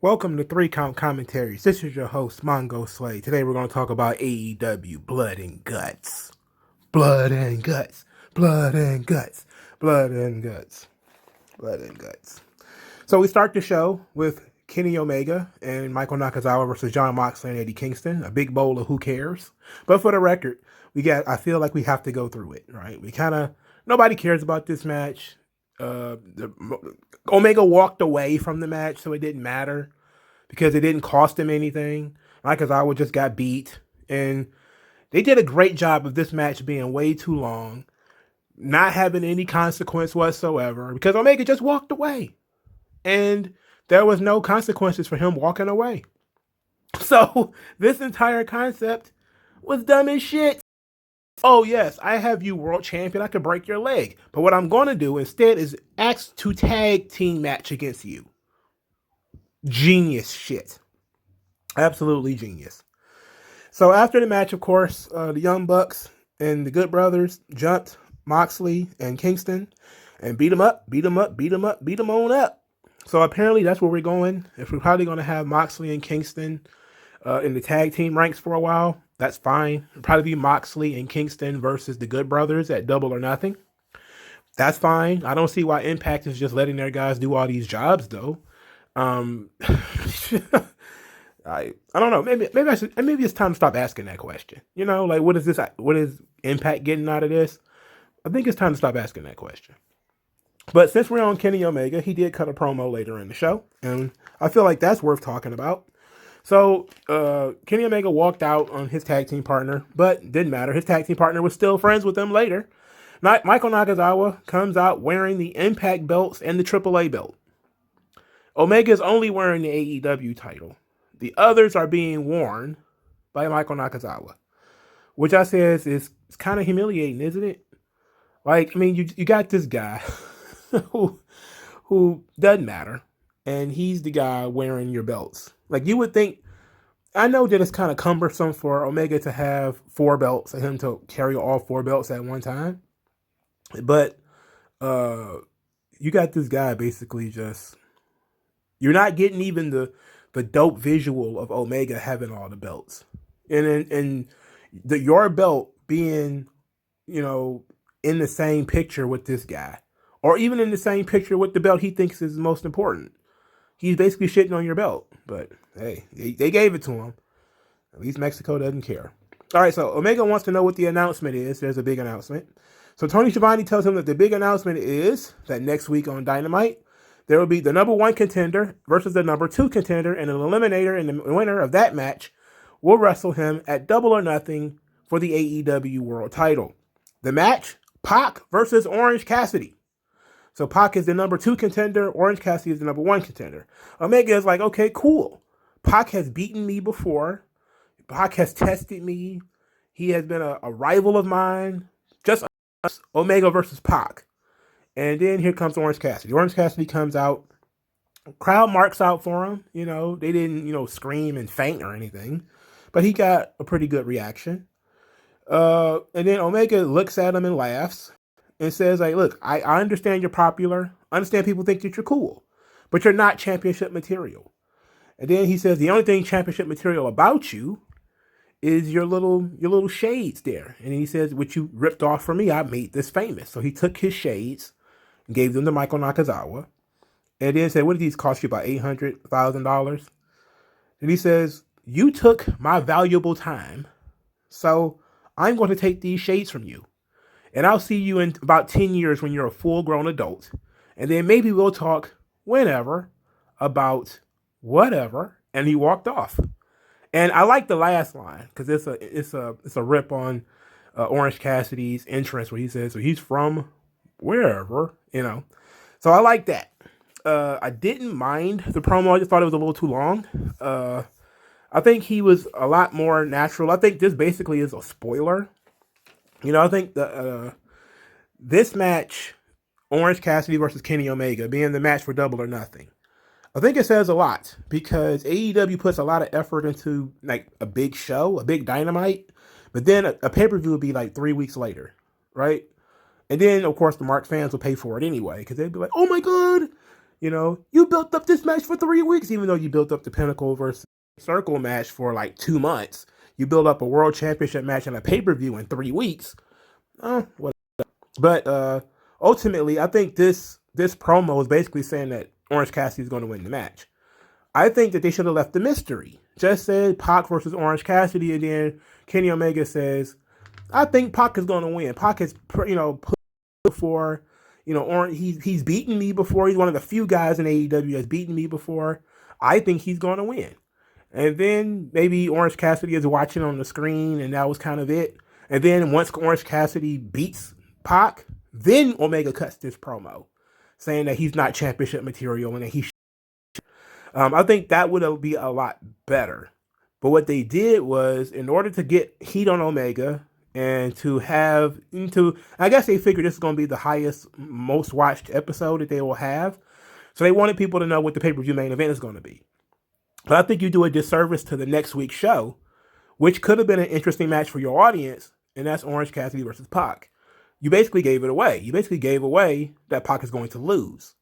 Welcome to 3 Count Commentaries. This is your host, MongoSlade. Today we're going to talk about AEW Blood and Guts. Blood and Guts. Blood and Guts. Blood and Guts. Blood and Guts. So we start the show with Kenny Omega and Michael Nakazawa versus Jon Moxley and Eddie Kingston. A big bowl of who cares. But for the record, I feel like we have to go through it, right? Nobody cares about this match. Omega walked away from the match, so it didn't matter because it didn't cost him anything. Nakazawa just got beat, and they did a great job of this match being way too long, not having any consequence whatsoever, because Omega just walked away, and there was no consequences for him walking away. So this entire concept was dumb as shit. Oh, yes, I have you world champion. I could break your leg. But what I'm going to do instead is ask to tag team match against you. Genius shit. Absolutely genius. So after the match, of course, the Young Bucks and the Good Brothers jumped Moxley and Kingston and beat them up. On up. So apparently that's where we're going. If we're probably going to have Moxley and Kingston in the tag team ranks for a while, that's fine. It'll probably be Moxley and Kingston versus the Good Brothers at Double or Nothing. That's fine. I don't see why Impact is just letting their guys do all these jobs, though. I don't know. Maybe it's time to stop asking that question. You know, like what is Impact getting out of this? I think it's time to stop asking that question. But since we're on Kenny Omega, he did cut a promo later in the show, and I feel like that's worth talking about. So Kenny Omega walked out on his tag team partner, but didn't matter. His tag team partner was still friends with him later. Michael Nakazawa comes out wearing the Impact belts and the AAA belt. Omega is only wearing the AEW title. The others are being worn by Michael Nakazawa, which I says is kind of humiliating, isn't it? Like, I mean, you got this guy who doesn't matter, and he's the guy wearing your belts. Like, you would think, I know that it's kind of cumbersome for Omega to have 4 belts and him to carry all 4 belts at one time. But you got this guy basically just, you're not getting even the dope visual of Omega having all the belts. And your belt being, you know, in the same picture with this guy. Or even in the same picture with the belt he thinks is most important. He's basically shitting on your belt. But, hey, they gave it to him. At least Mexico doesn't care. All right, so Omega wants to know what the announcement is. There's a big announcement. So Tony Schiavone tells him that the big announcement is that next week on Dynamite, there will be the number 1 contender versus the number 2 contender, and an eliminator, and the winner of that match will wrestle him at Double or Nothing for the AEW World title. The match, Pac versus Orange Cassidy. So Pac is the number 2 contender. Orange Cassidy is the number 1 contender. Omega is like, okay, cool. Pac has beaten me before. Pac has tested me. He has been a rival of mine. Just Omega versus Pac. And then here comes Orange Cassidy. Orange Cassidy comes out. Crowd marks out for him. You know, they didn't, scream and faint or anything. But he got a pretty good reaction. And then Omega looks at him and laughs. And says, like, look, I understand you're popular. I understand people think that you're cool. But you're not championship material. And then he says, the only thing championship material about you is your little shades there. And he says, what you ripped off from me, I made this famous. So he took his shades and gave them to Michael Nakazawa. And then said, what did these cost you? About $800,000? And he says, you took my valuable time. So I'm going to take these shades from you. And I'll see you in about 10 years when you're a full-grown adult. And then maybe we'll talk whenever about whatever. And he walked off. And I like the last line because it's a rip on Orange Cassidy's entrance where he says, so he's from wherever, So I like that. I didn't mind the promo. I just thought it was a little too long. I think he was a lot more natural. I think this basically is a spoiler. I think this match, Orange Cassidy versus Kenny Omega, being the match for Double or Nothing, I think it says a lot because AEW puts a lot of effort into like a big show, a big Dynamite, but then a pay-per-view would be like 3 weeks later, right? And then, of course, the Mark fans will pay for it anyway because they'd be like, oh my God, You built up this match for 3 weeks, even though you built up the Pinnacle versus Circle match for like 2 months. You build up a world championship match and a pay-per-view in 3 weeks. What? But ultimately, I think this promo is basically saying that Orange Cassidy is going to win the match. I think that they should have left the mystery. Just said Pac versus Orange Cassidy, and then Kenny Omega says, I think Pac is going to win. Pac has, put before, he's beaten me before. He's one of the few guys in AEW that's beaten me before. I think he's going to win. And then maybe Orange Cassidy is watching on the screen, and that was kind of it. And then once Orange Cassidy beats Pac, then Omega cuts this promo, saying that he's not championship material and that he I think that would be a lot better. But what they did was, in order to get heat on Omega and I guess they figured this is going to be the highest, most watched episode that they will have. So they wanted people to know what the pay-per-view main event is going to be. But I think you do a disservice to the next week's show, which could have been an interesting match for your audience, and that's Orange Cassidy versus Pac. You basically gave it away. You basically gave away that Pac is going to lose.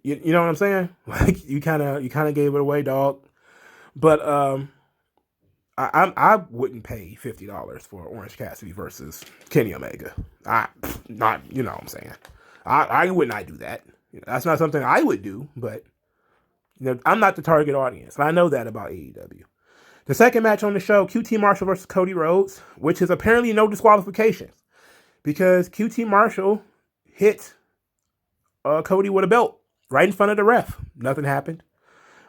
You know what I'm saying? Like you kind of gave it away, dog. But I wouldn't pay $50 for Orange Cassidy versus Kenny Omega. You know what I'm saying? I would not do that. That's not something I would do. But I'm not the target audience. I know that about AEW. The second match on the show, QT Marshall versus Cody Rhodes, which is apparently no disqualifications because QT Marshall hit Cody with a belt right in front of the ref. Nothing happened.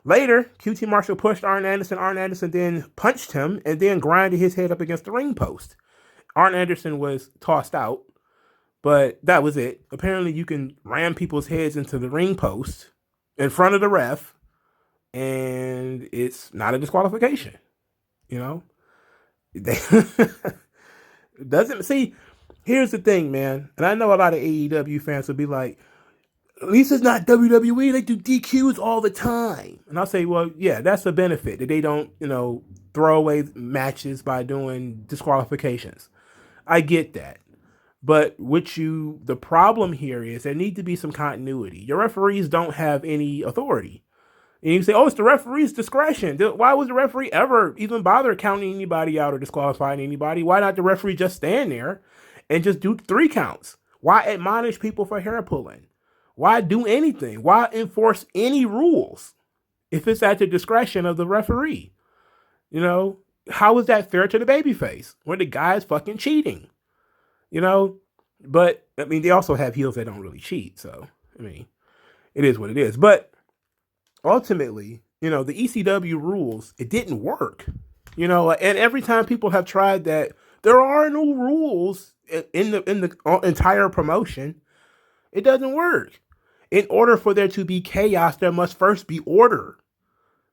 Later, QT Marshall pushed Arn Anderson. Arn Anderson then punched him and then grinded his head up against the ring post. Arn Anderson was tossed out, but that was it. Apparently, you can ram people's heads into the ring post in front of the ref, and it's not a disqualification. Doesn't see. Here's the thing, man, and I know a lot of AEW fans will be like, at least it's not WWE. They do DQs all the time. And I'll say, well, yeah, that's a benefit that they don't, throw away matches by doing disqualifications. I get that. But the problem here is there need to be some continuity. Your referees don't have any authority. And you say, oh, it's the referee's discretion. Why was the referee ever even bother counting anybody out or disqualifying anybody? Why not the referee just stand there and just do 3 counts? Why admonish people for hair pulling? Why do anything? Why enforce any rules if it's at the discretion of the referee? How is that fair to the babyface when the guy is fucking cheating? But, they also have heels that don't really cheat. So, it is what it is. But ultimately, the ECW rules, it didn't work. And every time people have tried that, there are no rules in the entire promotion. It doesn't work. In order for there to be chaos, there must first be order,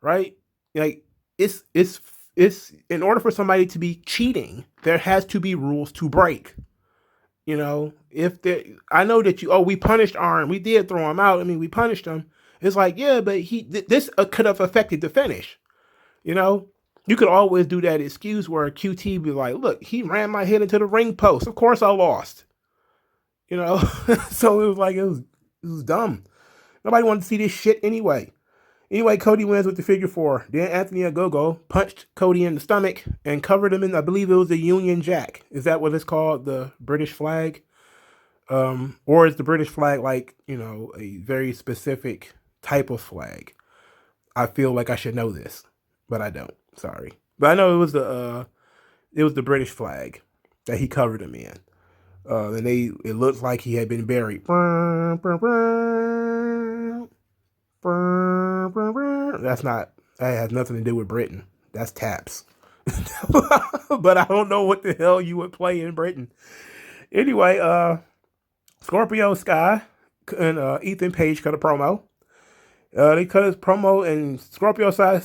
right? Like it's in order for somebody to be cheating, there has to be rules to break. I know that we punished Arn, we did throw him out. We punished him. It's like, yeah, but this could have affected the finish. You could always do that excuse where QT be like, look, he ran my head into the ring post. Of course I lost. So it was like, it was dumb. Nobody wanted to see this shit anyway. Anyway, Cody wins with the figure 4. Then Anthony Ogogo punched Cody in the stomach and covered him in, I believe it was the Union Jack. Is that what it's called? The British flag? Or is the British flag like, a very specific type of flag? I feel like I should know this, but I don't. Sorry. But I know it was the British flag that he covered him in. And it looked like he had been buried. That has nothing to do with Britain. That's taps. But I don't know what the hell you would play in Britain. Anyway, Scorpio Sky and Ethan Page cut a promo. They cut his promo, and Scorpio Sky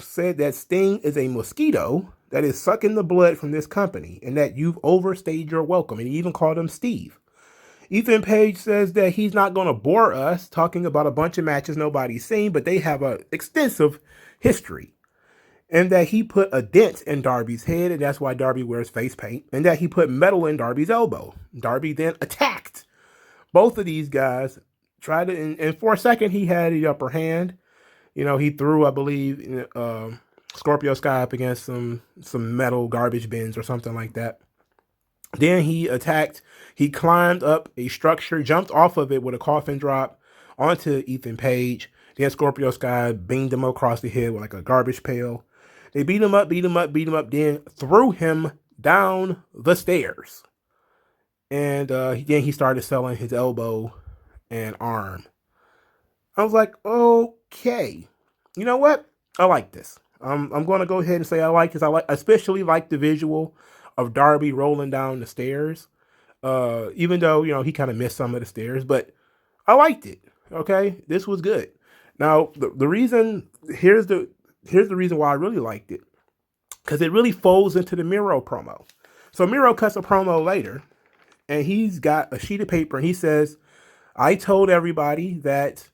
said that Sting is a mosquito that is sucking the blood from this company and that you've overstayed your welcome. And he even called him Steve. Ethan Page says that he's not going to bore us talking about a bunch of matches nobody's seen, but they have an extensive history. And that he put a dent in Darby's head, and that's why Darby wears face paint. And that he put metal in Darby's elbow. Darby then attacked both of these guys tried to, and for a second he had the upper hand. He threw, I believe, Scorpio Sky up against some metal garbage bins or something like that. Then he attacked. He climbed up a structure, jumped off of it with a coffin drop onto Ethan Page. Then Scorpio Sky beamed him across the head with like a garbage pail. They beat him up, then threw him down the stairs. And then he started selling his elbow and arm. I was like, okay, you know what? I like this. I'm going to go ahead and say I like this. Especially like the visual of Darby rolling down the stairs. Even though he kind of missed some of the stairs, but I liked it. Okay, this was good. Now the reason here's the reason why I really liked it, because it really folds into the Miro promo. So Miro cuts a promo later, and he's got a sheet of paper, and he says, "I told everybody that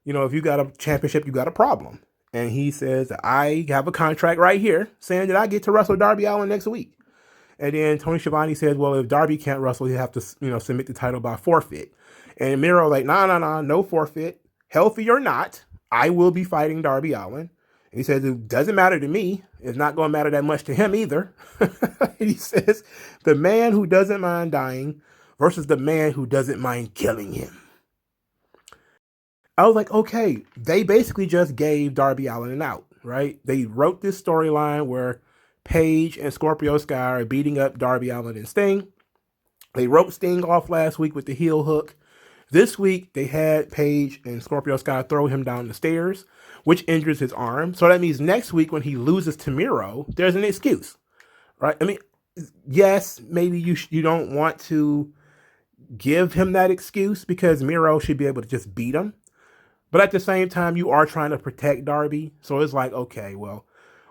if you got a championship, you got a problem." And he says, "I have a contract right here saying that I get to wrestle Darby Allin next week." And then Tony Schiavone says, "Well, if Darby can't wrestle, he'll have to, submit the title by forfeit." And Miro like, nah, no forfeit. Healthy or not, I will be fighting Darby Allin. And he says, "It doesn't matter to me. It's not going to matter that much to him either." He says, "The man who doesn't mind dying versus the man who doesn't mind killing him." I was like, okay, they basically just gave Darby Allin an out, right? They wrote this storyline where Page and Scorpio Sky are beating up Darby Allin and Sting. They wrote Sting off last week with the heel hook. This week, they had Page and Scorpio Sky throw him down the stairs, which injures his arm. So that means next week when he loses to Miro, there's an excuse, right? I mean, yes, maybe you don't want to give him that excuse because Miro should be able to just beat him. But at the same time, you are trying to protect Darby. So it's like, okay, well,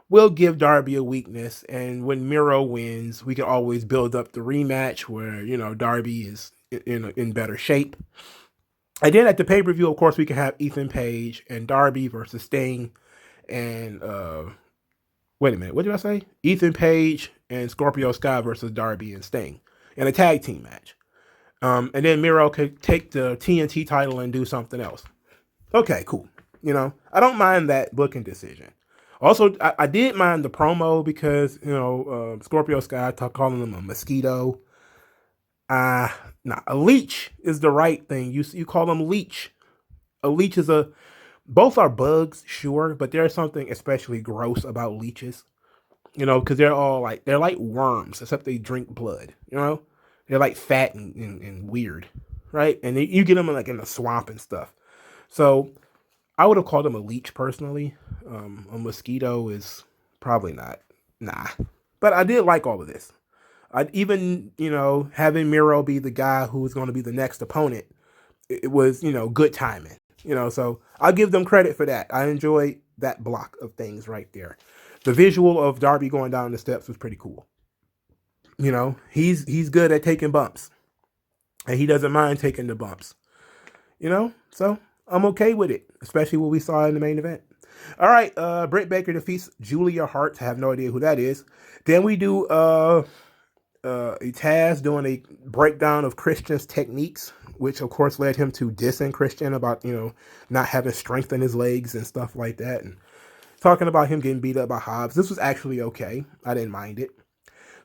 we'll give Darby a weakness. And when Miro wins, we can always build up the rematch where, Darby is in better shape. And then at the pay-per-view, of course, we can have Ethan Page and Darby versus Sting. And, wait a minute, what did I say? Ethan Page and Scorpio Sky versus Darby and Sting in a tag team match. And then Miro could take the TNT title and do something else. Okay, cool. I don't mind that booking decision. Also, I did mind the promo because, Scorpio Sky calling him a mosquito. A leech is the right thing. You call them leech. A leech is both are bugs, sure, but there's something especially gross about leeches. Because they're like worms, except they drink blood. They're like fat and weird, right? And you get them in the swamp and stuff. So I would have called him a leech personally. A mosquito is probably not. Nah. But I did like all of this. Even having Miro be the guy who was going to be the next opponent, it was, good timing. So I'll give them credit for that. I enjoyed that block of things right there. The visual of Darby going down the steps was pretty cool. He's good at taking bumps. And he doesn't mind taking the bumps. So I'm okay with it, especially what we saw in the main event. All right, Britt Baker defeats Julia Hart. I have no idea who that is. Then we do a Taz doing a breakdown of Christian's techniques, which of course led him to dissing Christian about not having strength in his legs and stuff like that, and talking about him getting beat up by Hobbs. This was actually okay. I didn't mind it.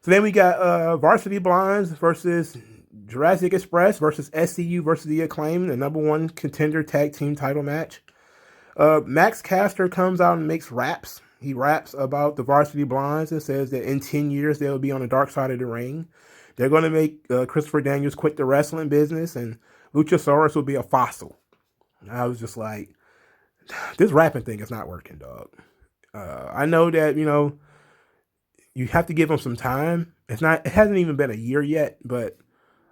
So then we got Varsity Blondes versus Jurassic Express versus SCU versus the Acclaim, the number one contender tag team title match. Max Caster comes out and makes raps. He raps about the Varsity Blondes and says that in 10 years they'll be on the dark side of the ring. They're going to make Christopher Daniels quit the wrestling business, and Luchasaurus will be a fossil. And I was just like, this rapping thing is not working, dog. I know that, you have to give him some time. It hasn't even been a year yet, but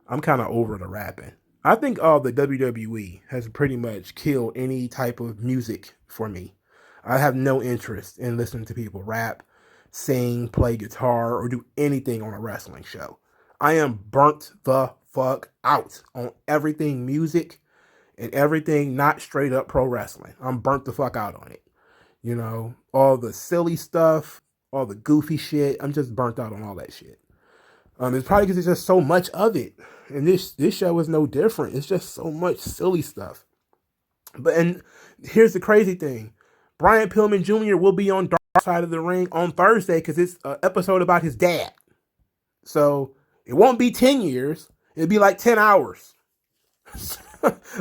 I'm kind of over the rapping. I think all the WWE has pretty much killed any type of music for me. I have no interest in listening to people rap, sing, play guitar, or do anything on a wrestling show. I am burnt the fuck out on everything music and everything not straight up pro wrestling. I'm burnt the fuck out on it. All the silly stuff, all the goofy shit. I'm just burnt out on all that shit. It's probably because there's just so much of it. And this show is no different. It's just so much silly stuff. And here's the crazy thing: Brian Pillman Jr. will be on Dark Side of the Ring on Thursday because it's an episode about his dad. So it won't be 10 years; it'll be like 10 hours.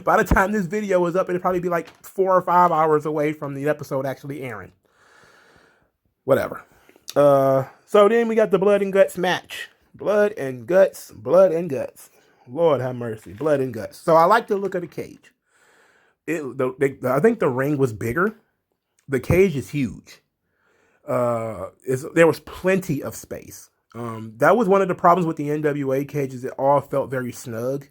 By the time this video is up, it'll probably be like 4 or 5 hours away from the episode actually airing. Whatever. So then we got the blood and guts match. Blood and guts. Blood and guts. Lord have mercy. Blood and guts. So I like the look of the cage. I think the ring was bigger. The cage is huge. There was plenty of space. That was one of the problems with the NWA cages. It all felt very snug.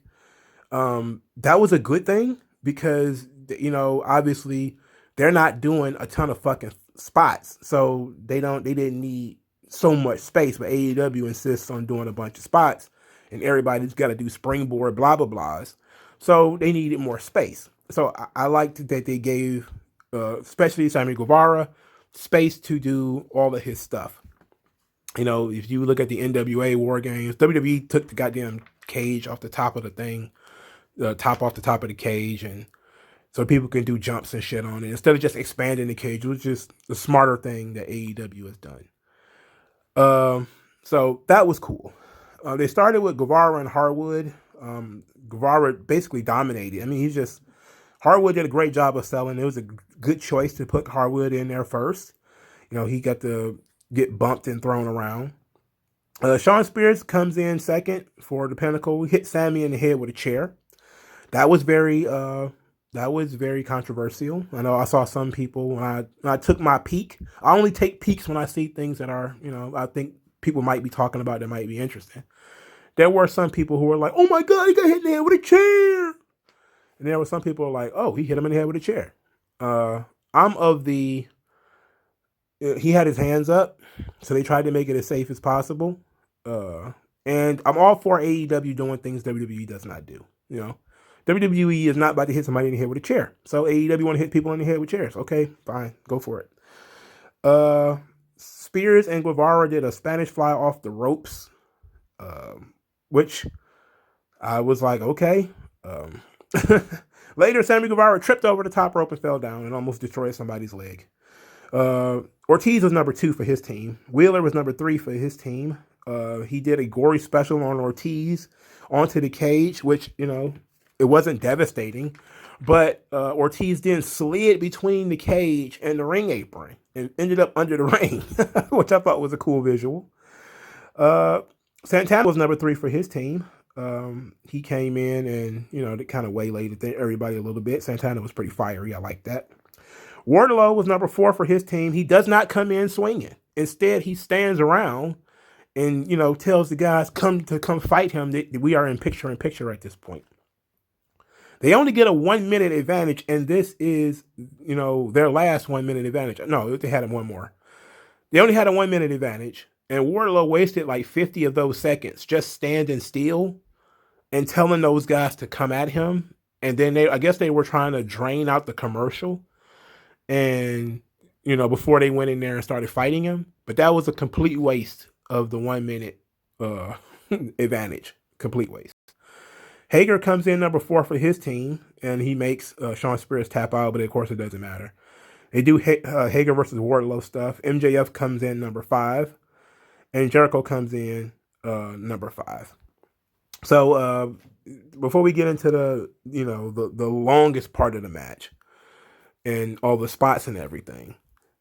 That was a good thing because, obviously they're not doing a ton of fucking spots. So they didn't need so much space, but AEW insists on doing a bunch of spots and everybody's got to do springboard blah, blah, blahs. So they needed more space. So I liked that they gave, especially Sammy Guevara, space to do all of his stuff. If you look at the NWA War Games, WWE took the goddamn cage off the top of the thing, off the top of the cage, and so people can do jumps and shit on it instead of just expanding the cage. It was just the smarter thing that AEW has done. So that was cool. They started with Guevara and Harwood. Guevara basically dominated. I mean, Harwood did a great job of selling. It was a good choice to put Harwood in there first. He got to get bumped and thrown around. Shawn Spears comes in second for the Pinnacle. He hit Sammy in the head with a chair. That was very controversial. I know I saw some people when I took my peek. I only take peeks when I see things that are, I think people might be talking about that might be interesting. There were some people who were like, "Oh my God, he got hit in the head with a chair," and there were some people who were like, "Oh, he hit him in the head with a chair." He had his hands up, so they tried to make it as safe as possible. And I'm all for AEW doing things WWE does not do. WWE is not about to hit somebody in the head with a chair. So AEW want to hit people in the head with chairs. Okay, fine, go for it. Spears and Guevara did a Spanish fly off the ropes, which I was like, okay. Later, Sammy Guevara tripped over the top rope and fell down and almost destroyed somebody's leg. Ortiz was number 2 for his team. Wheeler was number 3 for his team. He did a gory special on Ortiz onto the cage, which, it wasn't devastating, but Ortiz then slid between the cage and the ring apron and ended up under the ring, which I thought was a cool visual. Santana was number 3 for his team. He came in and, kind of waylaid everybody a little bit. Santana was pretty fiery. I like that. Wardlow was number 4 for his team. He does not come in swinging. Instead, he stands around and, tells the guys come fight him. That we are in picture at this point. They only get a 1 minute advantage, and this is, their last 1 minute advantage. No, they had one more. They only had a 1 minute advantage, and Wardlow wasted like 50 of those seconds just standing still and telling those guys to come at him. And then I guess they were trying to drain out the commercial. And, before they went in there and started fighting him. But that was a complete waste of the 1 minute advantage. Complete waste. Hager comes in number 4 for his team, and he makes Shawn Spears tap out, but of course it doesn't matter. They do Hager versus Wardlow stuff. MJF comes in number 5, and Jericho comes in number 5. So before we get into the longest part of the match, and all the spots and everything,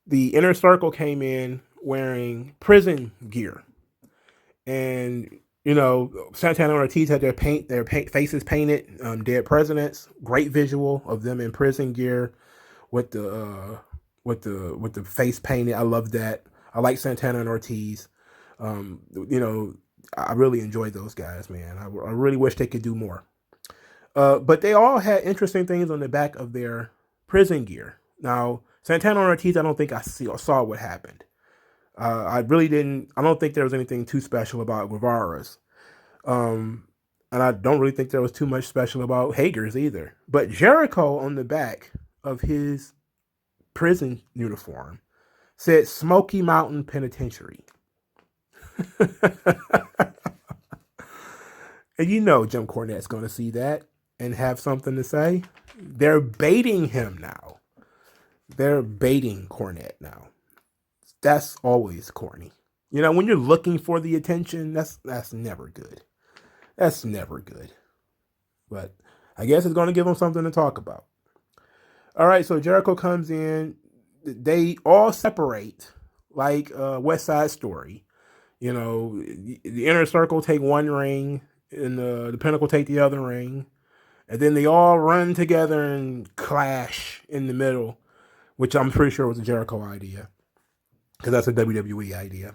the Inner Circle came in wearing prison gear. And, Santana and Ortiz had their faces painted, dead presidents. Great visual of them in prison gear with the face painted. I love that. I like Santana and Ortiz. I really enjoyed those guys, man. I really wish they could do more. But they all had interesting things on the back of their prison gear. Now, Santana and Ortiz, I don't think I saw what happened. I don't think there was anything too special about Guevara's. And I don't really think there was too much special about Hager's either. But Jericho on the back of his prison uniform said Smoky Mountain Penitentiary. And Jim Cornette's going to see that and have something to say. They're baiting him now. They're baiting Cornette now. That's always corny. You know, when you're looking for the attention, that's never good. That's never good. But I guess it's going to give them something to talk about. All right, so Jericho comes in. They all separate like West Side Story. You know, the Inner Circle take one ring, and the Pinnacle take the other ring. And then they all run together and clash in the middle, which I'm pretty sure was a Jericho idea, because that's a WWE idea.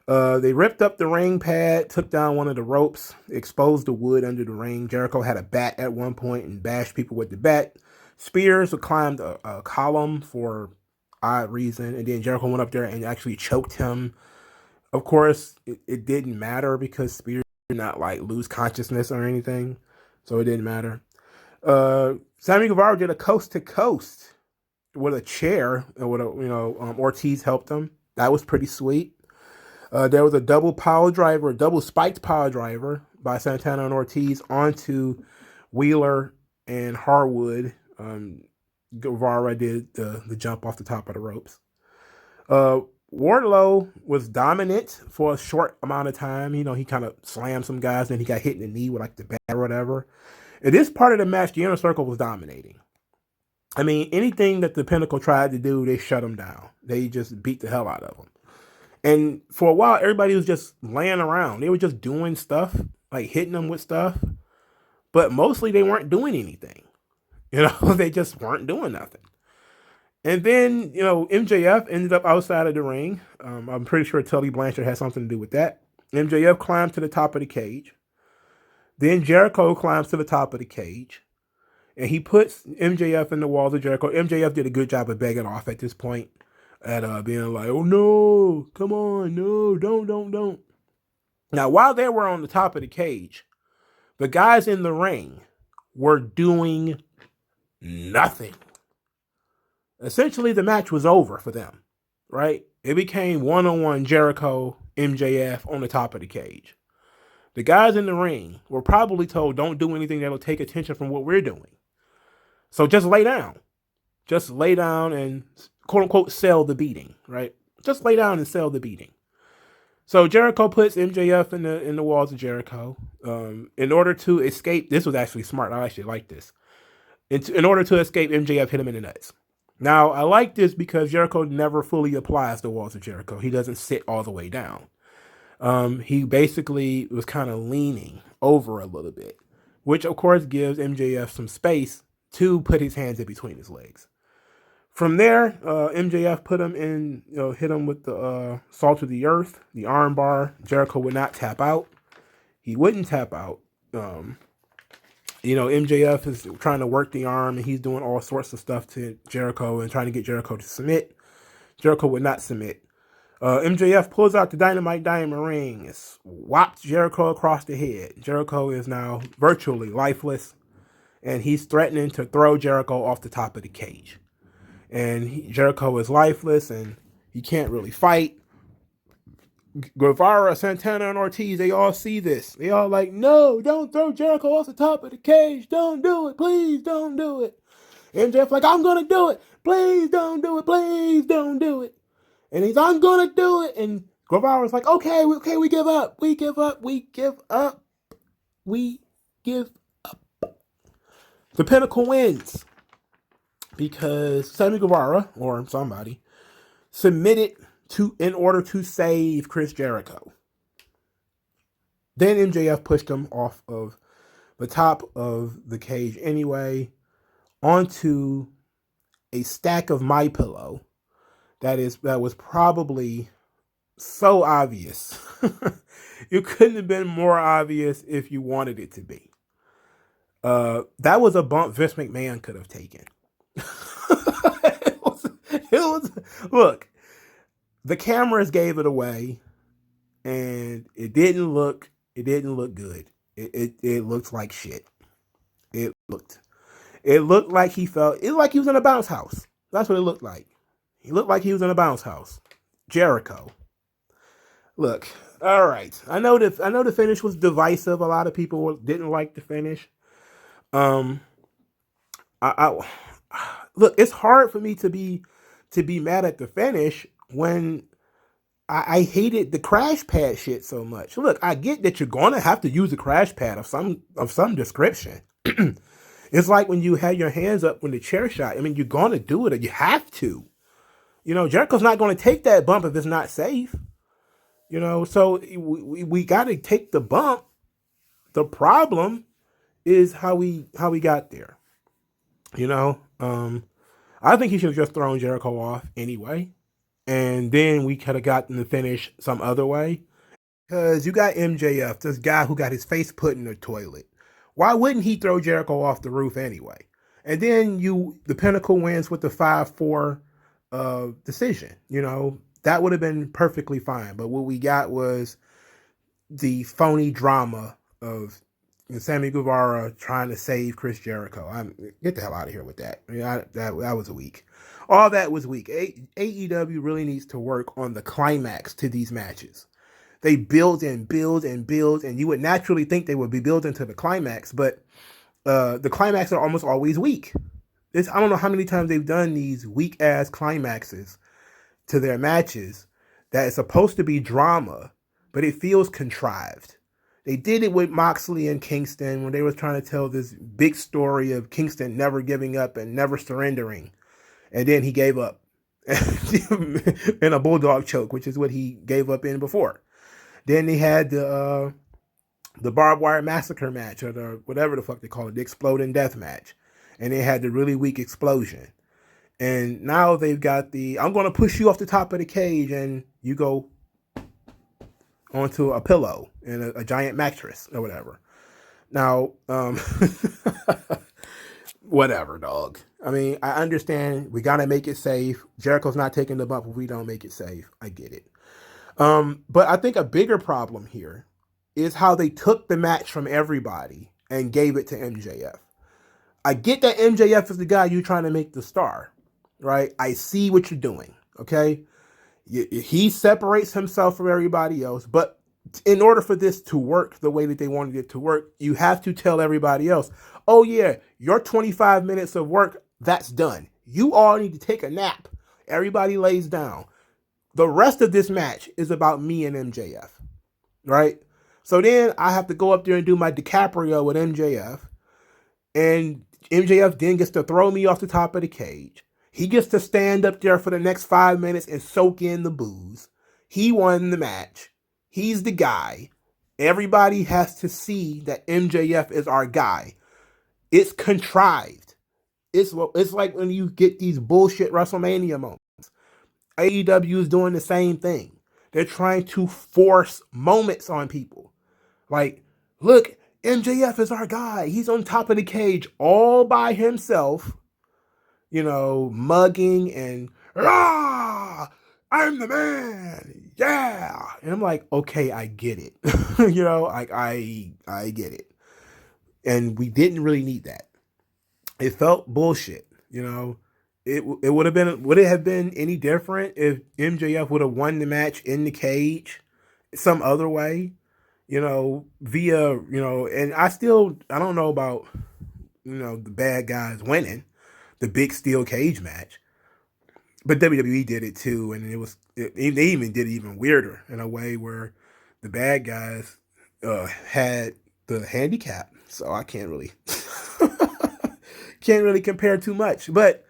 They ripped up the ring pad, took down one of the ropes, exposed the wood under the ring. Jericho had a bat at one point and bashed people with the bat. Spears climbed a column for odd reason, and then Jericho went up there and actually choked him. Of course, it didn't matter because Spears did not like lose consciousness or anything, so it didn't matter. Sammy Guevara did a coast to coast with a chair, and with Ortiz helped him. That was pretty sweet. There was a double spiked power driver by Santana and Ortiz onto Wheeler and Harwood. Guevara did the jump off the top of the ropes. Wardlow was dominant for a short amount of time. You know, he kind of slammed some guys, then he got hit in the knee with like the bat or whatever. In this part of the match, the Inner Circle was dominating. I mean, anything that the Pinnacle tried to do, they shut them down. They just beat the hell out of them. And for a while, everybody was just laying around. They were just doing stuff, like hitting them with stuff. But mostly they weren't doing anything. You know, they just weren't doing nothing. And then, you know, MJF ended up outside of the ring. I'm pretty sure Tully Blanchard had something to do with that. MJF climbed to the top of the cage. Then Jericho climbs to the top of the cage. And he puts MJF in the walls of Jericho. MJF did a good job of begging off at this point. At being like, oh no, come on, no, don't. Now, while they were on the top of the cage, the guys in the ring were doing nothing. Essentially, the match was over for them, right? It became one-on-one Jericho, MJF on the top of the cage. The guys in the ring were probably told, don't do anything that'll take attention from what we're doing. So just lay down. Just lay down and, quote-unquote, sell the beating, right? Just lay down and sell the beating. So Jericho puts MJF in the walls of Jericho. In order to escape, this was actually smart. I actually like this. In order to escape, MJF hit him in the nuts. Now, I like this because Jericho never fully applies the walls of Jericho. He doesn't sit all the way down. He basically was kind of leaning over a little bit, which, of course, gives MJF some space to put his hands in between his legs. From there, MJF put him in, hit him with the salt of the earth, the arm bar. Jericho would not tap out. He wouldn't tap out. MJF is trying to work the arm, and he's doing all sorts of stuff to Jericho and trying to get Jericho to submit. Jericho would not submit. MJF pulls out the Dynamite Diamond Ring, whops Jericho across the head. Jericho is now virtually lifeless, and he's threatening to throw Jericho off the top of the cage. And Jericho is lifeless, and he can't really fight. Guevara, Santana, and Ortiz, they all see this. They all like, no, don't throw Jericho off the top of the cage. Don't do it. Please don't do it. MJF like, I'm going to do it. Please don't do it. Please don't do it. And he's, I'm going to do it. And Guevara's like, okay, we give up. We give up. The Pinnacle wins because Sammy Guevara, or somebody, submitted in order to save Chris Jericho. Then MJF pushed him off of the top of the cage anyway, onto a stack of MyPillow that was probably so obvious. It couldn't have been more obvious if you wanted it to be. That was a bump Vince McMahon could have taken. it was look, the cameras gave it away, and it didn't look good. It looked like shit. It looked like he was in a bounce house. That's what it looked like. He looked like he was in a bounce house. Jericho. Look, all right. I know the finish was divisive. A lot of people didn't like the finish. Look, it's hard for me to be mad at the finish when I hated the crash pad shit so much. Look, I get that you're gonna have to use a crash pad of some description. It's like when you had your hands up when the chair shot. I mean, you're gonna do it, or you have to. Jericho's not gonna take that bump if it's not safe. So we got to take the bump. The problem is how we got there. I think he should have just thrown Jericho off anyway, and then we could have gotten the finish some other way. Because you got MJF, this guy who got his face put in the toilet. Why wouldn't he throw Jericho off the roof anyway? And then the Pinnacle wins with the 5-4 decision. That would have been perfectly fine. But what we got was the phony drama of Sammy Guevara trying to save Chris Jericho. Get the hell out of here with that. I mean, that was weak. All that was weak. AEW really needs to work on the climax to these matches. They build and build and build, and you would naturally think they would be building to the climax, but the climax are almost always weak. I don't know how many times they've done these weak-ass climaxes to their matches that is supposed to be drama, but it feels contrived. They did it with Moxley and Kingston when they were trying to tell this big story of Kingston never giving up and never surrendering, and then he gave up in a bulldog choke, which is what he gave up in before. Then they had the barbed wire massacre match, or the whatever the fuck they call it, the exploding death match. And they had the really weak explosion. And now they've got I'm going to push you off the top of the cage, and you go onto a pillow and a giant mattress or whatever. Now, whatever, dog. I mean, I understand we got to make it safe. Jericho's not taking the bump if we don't make it safe. I get it. But I think a bigger problem here is how they took the match from everybody and gave it to MJF. I get that MJF is the guy you're trying to make the star, right? I see what you're doing, okay? He separates himself from everybody else, but in order for this to work the way that they wanted it to work, you have to tell everybody else, oh yeah, your 25 minutes of work, that's done. You all need to take a nap. Everybody lays down. The rest of this match is about me and MJF, right? So then I have to go up there and do my DiCaprio with MJF, and MJF then gets to throw me off the top of the cage. He gets to stand up there for the next 5 minutes and soak in the booze. He won the match. He's the guy. Everybody has to see that MJF is our guy. It's contrived. It's like when you get these bullshit WrestleMania moments. AEW is doing the same thing. They're trying to force moments on people. Like, look, MJF is our guy. He's on top of the cage all by himself, mugging and, rah, I'm the man. Yeah. And I'm like, okay, I get it. I get it. And we didn't really need that. It felt bullshit, It would it have been any different if MJF would have won the match in the cage some other way, via, and I don't know about, the bad guys winning the big steel cage match, but WWE did it too. And they even did it even weirder in a way where the bad guys had the handicap. So I can't really compare too much, but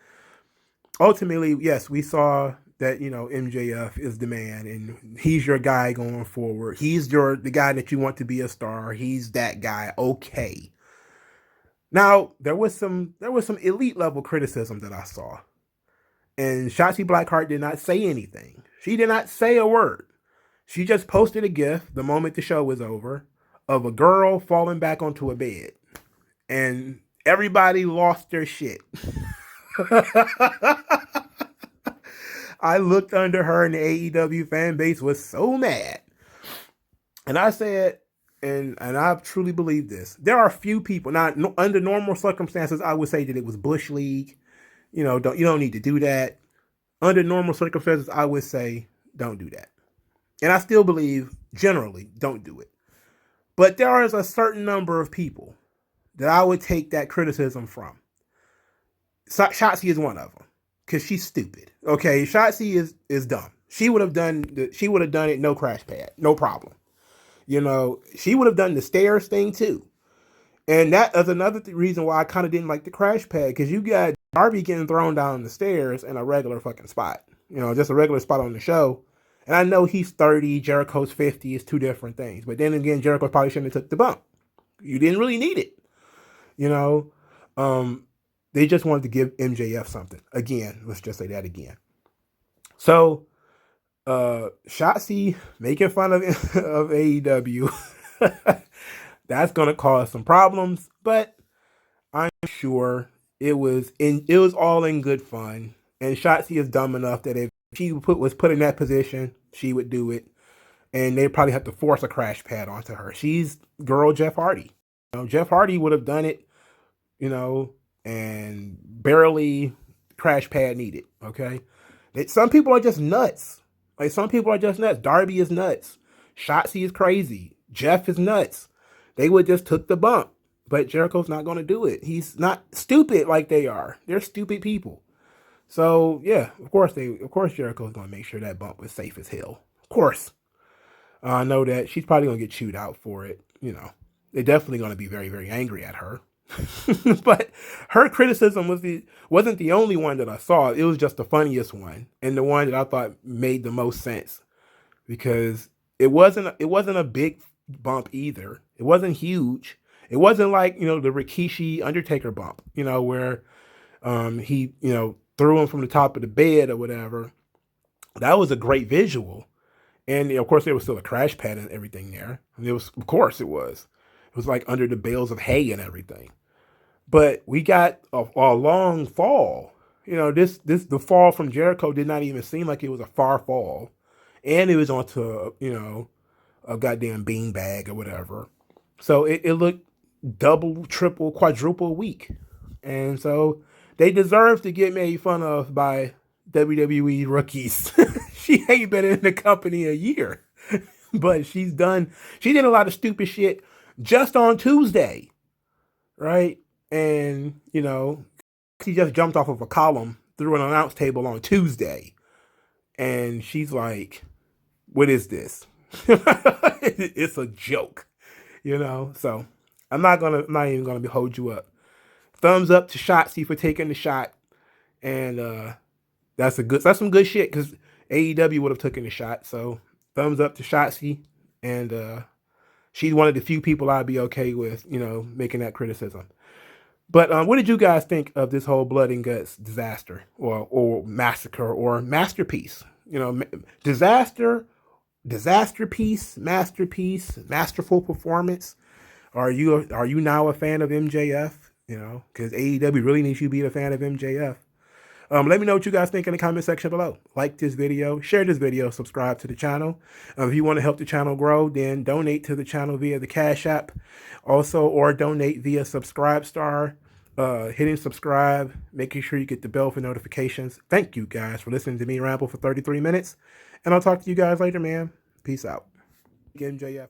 ultimately, yes, we saw that, MJF is the man and he's your guy going forward. He's the guy that you want to be a star. He's that guy. Okay. Now, there was some elite level criticism that I saw. And Shotzi Blackheart did not say anything. She did not say a word. She just posted a GIF the moment the show was over of a girl falling back onto a bed. And everybody lost their shit. I looked under her, and the AEW fan base was so mad. And I said, and I truly believe this, there are few people, now under normal circumstances, I would say that it was Bush League. You don't need to do that. Under normal circumstances, I would say don't do that. And I still believe, generally, don't do it. But there is a certain number of people that I would take that criticism from. Shotzi is one of them because she's stupid. Okay, Shotzi is dumb. She would have done it no crash pad, no problem. You know, she would have done the stairs thing too. And that is another reason why I kind of didn't like the crash pad, because you got Darby getting thrown down the stairs in a regular fucking spot. You know, just a regular spot on the show. And I know he's 30, Jericho's 50, it's two different things. But then again, Jericho probably shouldn't have took the bump. You didn't really need it. You know, they just wanted to give MJF something. Again, let's just say that again. So, Shotzi making fun of AEW. That's gonna cause some problems, but I'm sure it was all in good fun. And Shotzi is dumb enough that if she was put in that position, she would do it. And they probably have to force a crash pad onto her. She's girl Jeff Hardy. You know, Jeff Hardy would have done it, you know, and barely crash pad needed. Okay, some people are just nuts. Like, some people are just nuts. Darby is nuts. Shotzi is crazy. Jeff is nuts. They would just took the bump. But Jericho's not going to do it. He's not stupid like they are. They're stupid people. So, yeah, of course Jericho's going to make sure that bump was safe as hell. Of course. I know that she's probably going to get chewed out for it. You know, they're definitely going to be very, very angry at her. But her criticism wasn't the only one that I saw. It was just the funniest one, and the one that I thought made the most sense, because it wasn't a big bump either. It wasn't huge. It wasn't like, you know, the Rikishi Undertaker bump, you know, where he, you know, threw him from the top of the bed or whatever. That was a great visual. And of course there was still a crash pad and everything there. And of course it was. It was like under the bales of hay and everything. But we got a long fall. You know, the fall from Jericho did not even seem like it was a far fall. And it was onto, you know, a goddamn beanbag or whatever. So it looked double, triple, quadruple weak. And so they deserve to get made fun of by WWE rookies. She ain't been in the company a year. But she did a lot of stupid shit just on Tuesday. Right? And, you know, she just jumped off of a column through an announce table on Tuesday. And she's like, what is this? It's a joke, you know? So I'm not even gonna hold you up. Thumbs up to Shotzi for taking the shot. And that's some good shit, because AEW would have taken the shot. So thumbs up to Shotzi. And she's one of the few people I'd be okay with, you know, making that criticism. But what did you guys think of this whole blood and guts disaster or massacre or masterpiece? You know, disaster masterpiece, masterful performance. Are you now a fan of MJF? You know, because AEW really needs you to be a fan of MJF. Let me know what you guys think in the comment section below. Like this video, share this video, subscribe to the channel. If you want to help the channel grow, then donate to the channel via the Cash App. Also, or donate via Subscribestar. Hitting subscribe, making sure you get the bell for notifications. Thank you guys for listening to me ramble for 33 minutes. And I'll talk to you guys later, man. Peace out. MJF.